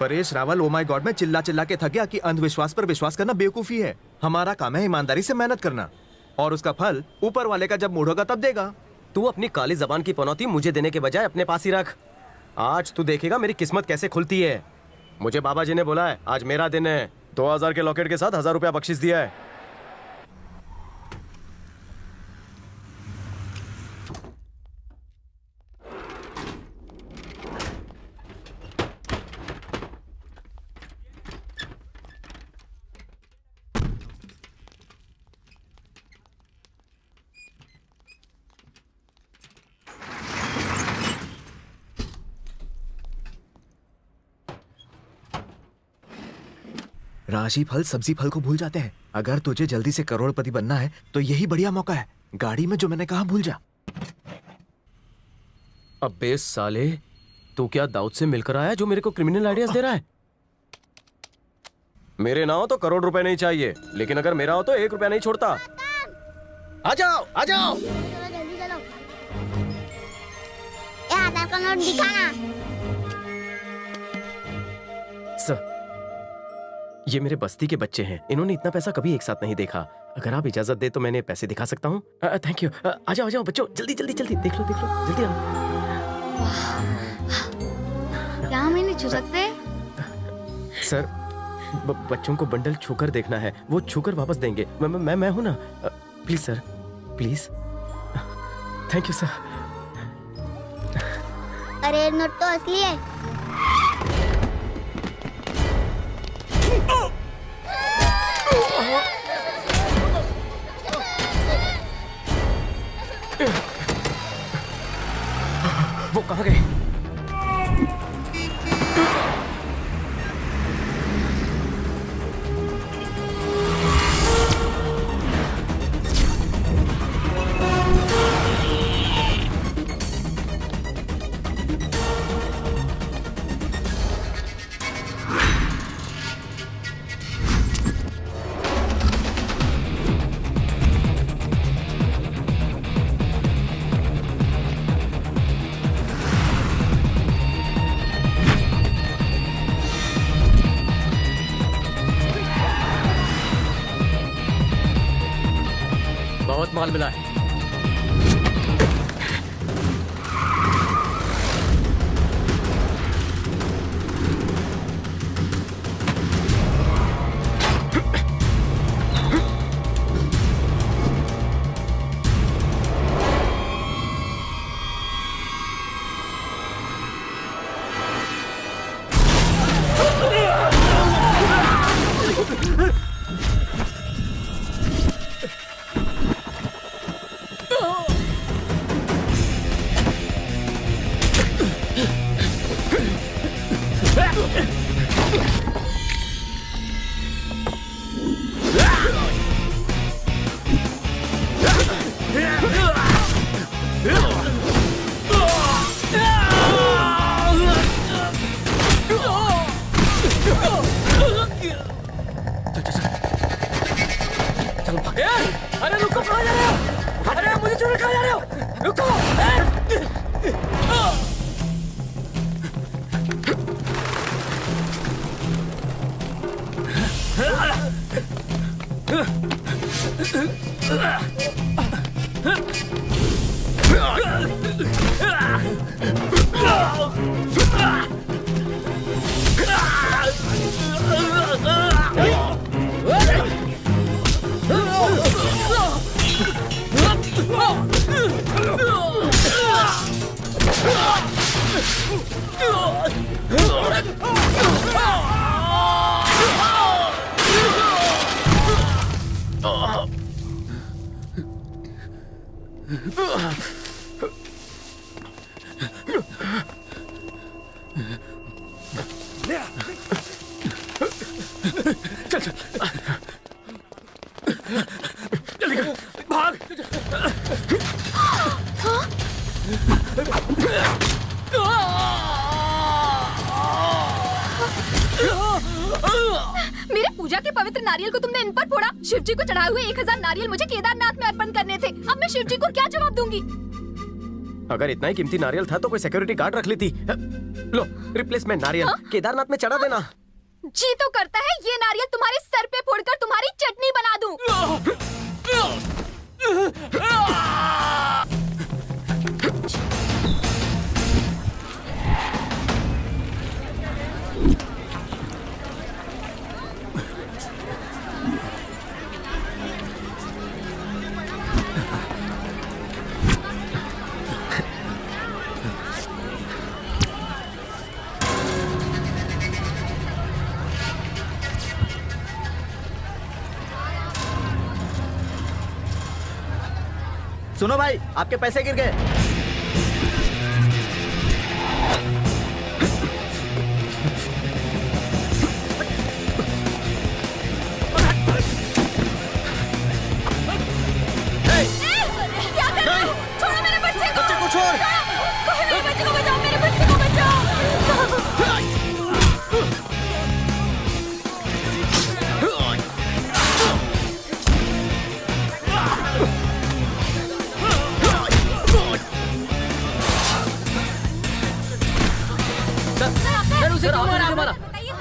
Paresh Rawal, oh my God, मैं चिल्ला चिल्ला के थक गया कि अंधविश्वास पर विश्वास करना बेवकूफी है। हमारा काम है ईमानदारी से मेहनत करना, और उसका फल ऊपर वाले का जब मूड होगा तब देगा। तू अपनी काली जबान की पनौती मुझे देने के बजाय अपने पास ही रख। आज तू देखेगा मेरी किस्मत कैसे खुलती है। मुझे बाबा जी ने बोला है, आज मेरा दिन है। 2000 के लॉकेट के साथ 1000 रुपया बख्शिश दिया है। राशि फल सब्जी फल को भूल जाते हैं। अगर तुझे जल्दी से करोड़पति बनना है तो यही बढ़िया मौका है। गाड़ी में जो मैंने कहा भूल जा। अबे साले, तू क्या दाऊद से मिलकर आया जो मेरे को क्रिमिनल आइडियाज दे रहा है? मेरे ना हो तो करोड़ रुपए नहीं चाहिए, लेकिन अगर मेरा हो तो 1 रुपया नहीं छोड़ता। आ जाओ, आ जाओ। चलो जल्दी चलो। ये आधार का नोट दिखाना। सर, ये मेरे बस्ती के बच्चे हैं। इन्होंने इतना पैसा कभी एक साथ नहीं देखा। अगर आप इजाजत दे तो मैंने पैसे दिखा सकता हूँ। Thank you. आ जाओ, आ जाओ बच्चों, जल्दी जल्दी जल्दी। देख लो देख लो, जल्दी आओ। क्या हम इन्हें छू सकते हैं? सर, बच्चों को बंडल छूकर देखना है, वो छूकर वापस देंगे। मैं हूं ना। Please sir, please. Thank you sir. अरे नोट तो असली है। वो कहाँ गए? बहुत माल मिला है। अरे रुको, कहाँ जा रहे हो? अरे मुझे छोड़ कहाँ जा रहे हो? रुको। चल चल, जल्दी कर, भाग। मेरे पूजा के पवित्र नारियल को तुमने इन पर फोड़ा। शिव जी को चढ़ाए हुए 1000 नारियल मुझे केदारनाथ में अर्पण करने थे। अब मैं शिव जी को क्या जवाब दूंगी? अगर इतना ही कीमती नारियल था तो कोई सिक्योरिटी गार्ड रख लेती। लो रिप्लेसमेंट नारियल केदारनाथ में चढ़ा देना। जी तो करता है ये नारियल तुम्हारे सर पे फोड़कर तुम्हारी चटनी बना दूं। सुनो भाई, आपके पैसे गिर गए। क्या कर रहे हो? छोड़ो मेरे बच्चे को। बच्चे को छोड़। कोई मेरे बच्चे को बचाओ, मेरे बच्चे को बचाओ।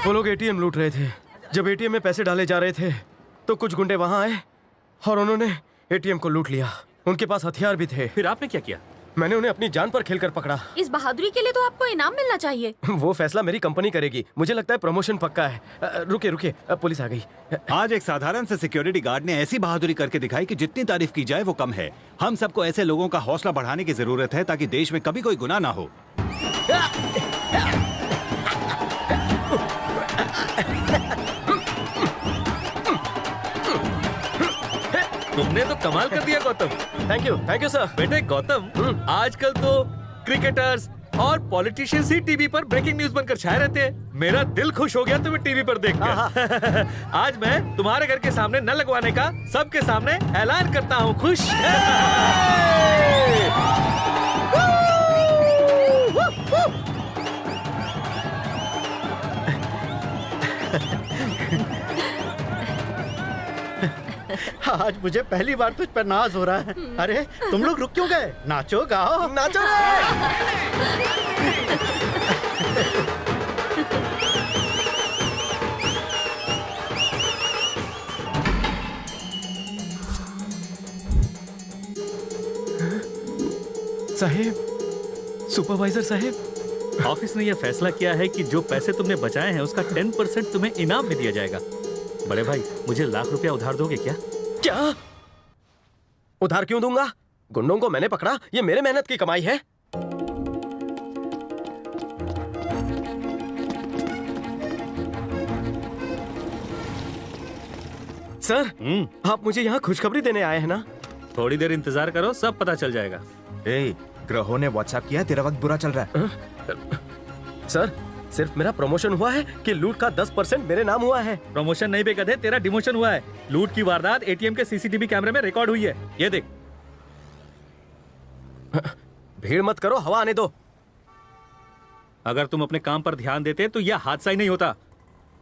वो लोग एटीएम लूट रहे थे। जब एटीएम में पैसे डाले जा रहे थे तो कुछ गुंडे वहां आए और उन्होंने एटीएम को लूट लिया। उनके पास हथियार भी थे। फिर आपने क्या किया? मैंने उन्हें अपनी जान पर खेलकर पकड़ा। इस बहादुरी के लिए तो आपको इनाम मिलना चाहिए। वो फैसला मेरी कंपनी करेगी। मुझे लगता है प्रमोशन पक्का है। रुके रुके, पुलिस आ गई। आज एक साधारण से सिक्योरिटी गार्ड ने ऐसी बहादुरी करके दिखाई कि जितनी तारीफ की जाए वो कम है। हम सबको ऐसे लोगों का हौसला बढ़ाने की जरूरत है ताकि देश में कभी कोई गुनाह ना हो। तुमने तो कमाल कर दिया गौतम। Thank you sir. बेटे गौतम, आजकल तो क्रिकेटर्स और पॉलिटिशियंस ही टीवी पर ब्रेकिंग न्यूज बनकर छाए रहते हैं। मेरा दिल खुश हो गया तुम्हें टीवी पर देखकर। आज मैं तुम्हारे घर के सामने न लगवाने का सबके सामने ऐलान करता हूँ। खुश? आज मुझे पहली बार तुझ पर नाज हो रहा है। अरे तुम लोग रुक क्यों गए? नाचो गाओ। नाचो साहेब, सुपरवाइजर साहेब, ऑफिस ने यह फैसला किया है कि जो पैसे तुमने बचाए हैं उसका 10% तुम्हें इनाम में दिया जाएगा। बड़े भाई, मुझे ₹1,00,000 उधार दोगे क्या? क्या? उधार क्यों दूंगा? गुंडों को मैंने पकड़ा, ये मेरे मेहनत की कमाई है। सर, आप मुझे यहाँ खुशखबरी देने आए हैं ना? थोड़ी देर इंतजार करो, सब पता चल जाएगा। ग्रहों ने व्हाट्सएप किया, तेरा वक्त बुरा चल रहा है। सर, सिर्फ मेरा प्रमोशन हुआ है कि लूट का 10% मेरे नाम हुआ है? प्रमोशन नहीं बेगधे, तेरा डिमोशन हुआ है। लूट की वारदात एटीएम के सीसीटीवी कैमरे में रिकॉर्ड हुई है। ये देख। भीड़ मत करो, हवा आने दो। अगर तुम अपने काम पर ध्यान देते तो यह हादसा ही नहीं होता।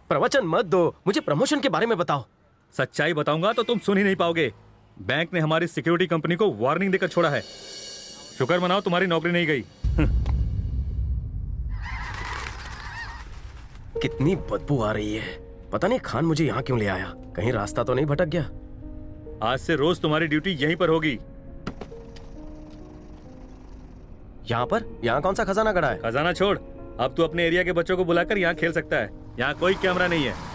प्रवचन मत दो, मुझे प्रमोशन के बारे में बताओ। सच्चाई बताऊंगा तो तुम सुन ही नहीं पाओगे। बैंक ने हमारी सिक्योरिटी कंपनी को वार्निंग देकर छोड़ा है। शुक्र मनाओ तुम्हारी नौकरी नहीं गई। कितनी बदबू आ रही है। पता नहीं खान मुझे यहाँ क्यों ले आया। कहीं रास्ता तो नहीं भटक गया? आज से रोज तुम्हारी ड्यूटी यहीं पर होगी। यहाँ पर? यहाँ कौन सा खजाना गड़ा है? खजाना छोड़, अब तू अपने एरिया के बच्चों को बुलाकर यहाँ खेल सकता है। यहाँ कोई कैमरा नहीं है।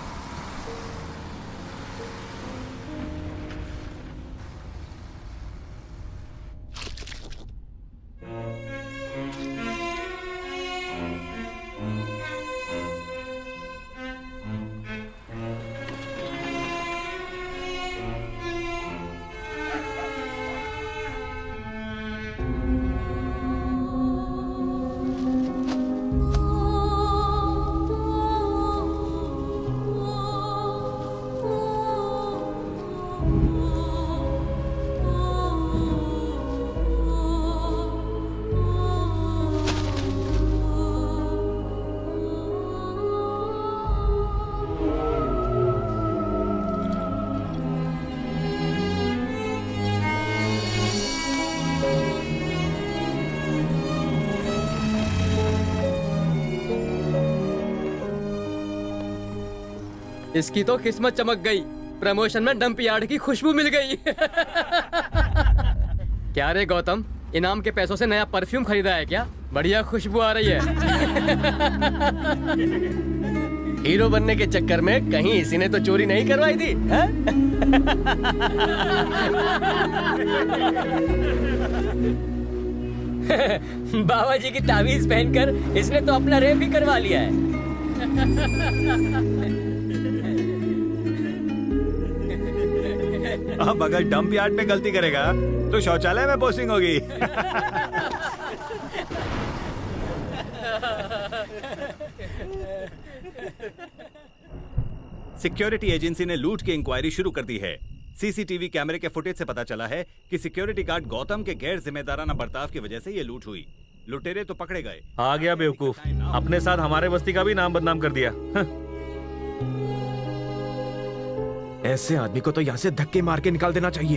इसकी तो किस्मत चमक गई, प्रमोशन में डंप यार्ड की खुशबू मिल गई। क्या रे गौतम, इनाम के पैसों से नया परफ्यूम खरीदा है क्या? बढ़िया खुशबू आ रही है। हीरो बनने के चक्कर में कहीं इसी ने तो चोरी नहीं करवाई थी, हैं? बाबा जी की तावीज पहनकर इसने तो अपना रेप भी करवा लिया है। अब अगर डंप यार्ड में गलती करेगा तो शौचालय में पोस्टिंग होगी। सिक्योरिटी एजेंसी ने लूट की इंक्वायरी शुरू कर दी है। सीसीटीवी कैमरे के फुटेज से पता चला है कि सिक्योरिटी गार्ड गौतम के गैर जिम्मेदाराना बर्ताव की वजह से ये लूट हुई। लुटेरे तो पकड़े गए। आ गया बेवकूफ, अपने साथ हमारे बस्ती का भी नाम बदनाम कर दिया। ऐसे आदमी को तो यहाँ से धक्के मार के निकाल देना चाहिए।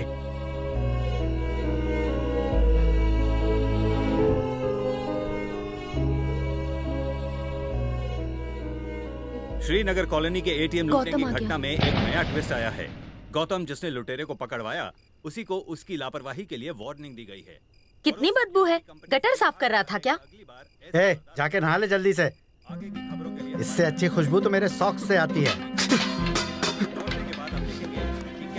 श्रीनगर कॉलोनी के एटीएम लूटने गौतम की आ गया। घटना में एक नया ट्विस्ट आया है। गौतम जिसने लुटेरे को पकड़वाया, उसी को उसकी लापरवाही के लिए वार्निंग दी गई है। कितनी बदबू है, गटर साफ कर रहा था क्या? अगली बार ए, जाके नहा ले जल्दी से। आगे की खबरों के लिए इससे अच्छी खुशबू तो मेरे सॉक्स से आती है। लौटने के बाद आप देखेंगे कि कैसे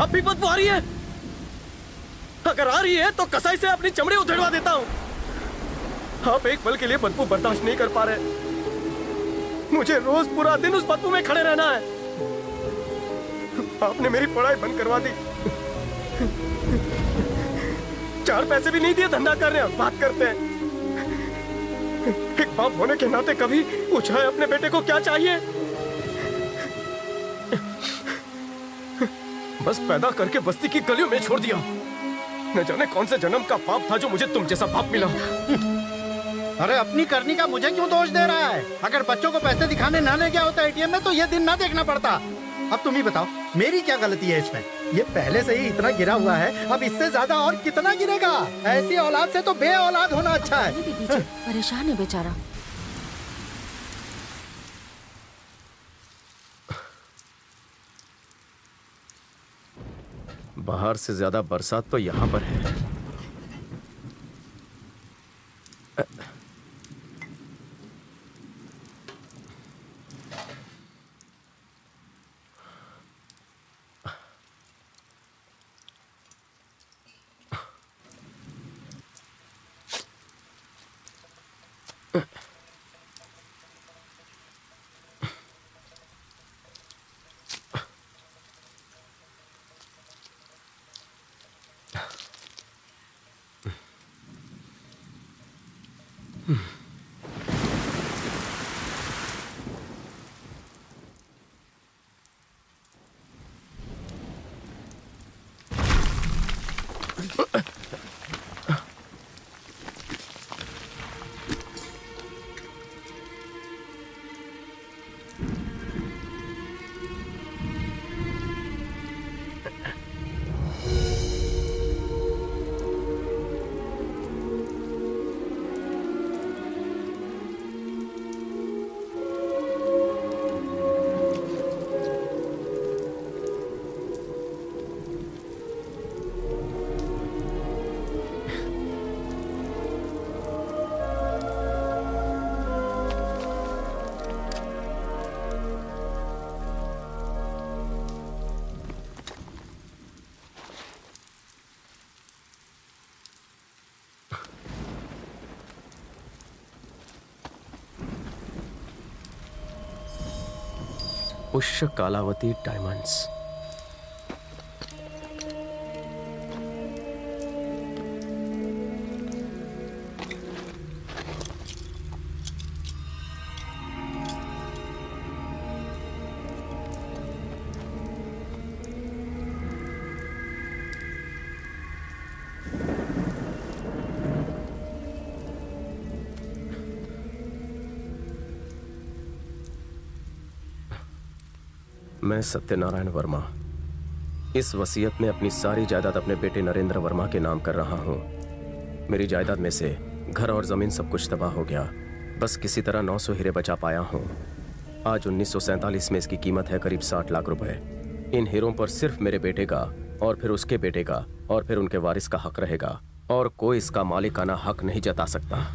अब भी बदबू आ रही है। अगर आ रही है तो कसाई से अपनी चमड़ी उधेड़वा देता हूँ। आप एक पल के लिए बदबू बर्दाश्त नहीं कर पा रहे। मुझे रोज पूरा दिन उस बदबू में खड़े रहना है। आपने मेरी पढ़ाई बंद करवा दी, 4 पैसे भी नहीं दिए, धंधा कर रहे हैं, बात करते हैं। एक बाप होने के नाते कभी पूछा है अपने बेटे को क्या चाहिए? बस पैदा करके बस्ती की गलियों में छोड़ दिया। न जाने कौन से जन्म का पाप था जो मुझे तुम जैसा बाप मिला। अरे अपनी करनी का मुझे क्यों दोष दे रहा है? अगर बच्चों को पैसे दिखाने ना ले गया होता एटीएम में तो ये दिन ना देखना पड़ता। अब तुम ही बताओ, मेरी क्या गलती है इसमें? ये पहले से ही इतना गिरा हुआ है, अब इससे ज्यादा और कितना गिरेगा? ऐसी औलाद से तो बे औलाद होना अच्छा है। भी दीजिए, परेशान है बेचारा। बाहर से ज्यादा बरसात तो यहाँ पर है। पुष्य कालावती डायमंड्स। मैं सत्यनारायण वर्मा इस वसीयत में अपनी सारी जायदाद अपने बेटे नरेंद्र वर्मा के नाम कर रहा हूँ। मेरी जायदाद में से घर और जमीन सब कुछ तबाह हो गया, बस किसी तरह 900 हीरे बचा पाया हूँ। आज 1947 में इसकी कीमत है करीब 60 लाख रुपए। इन हीरों पर सिर्फ मेरे बेटे का और फिर उसके बेटे का और फिर उनके वारिस का हक रहेगा और कोई इसका मालिकाना हक नहीं जता सकता।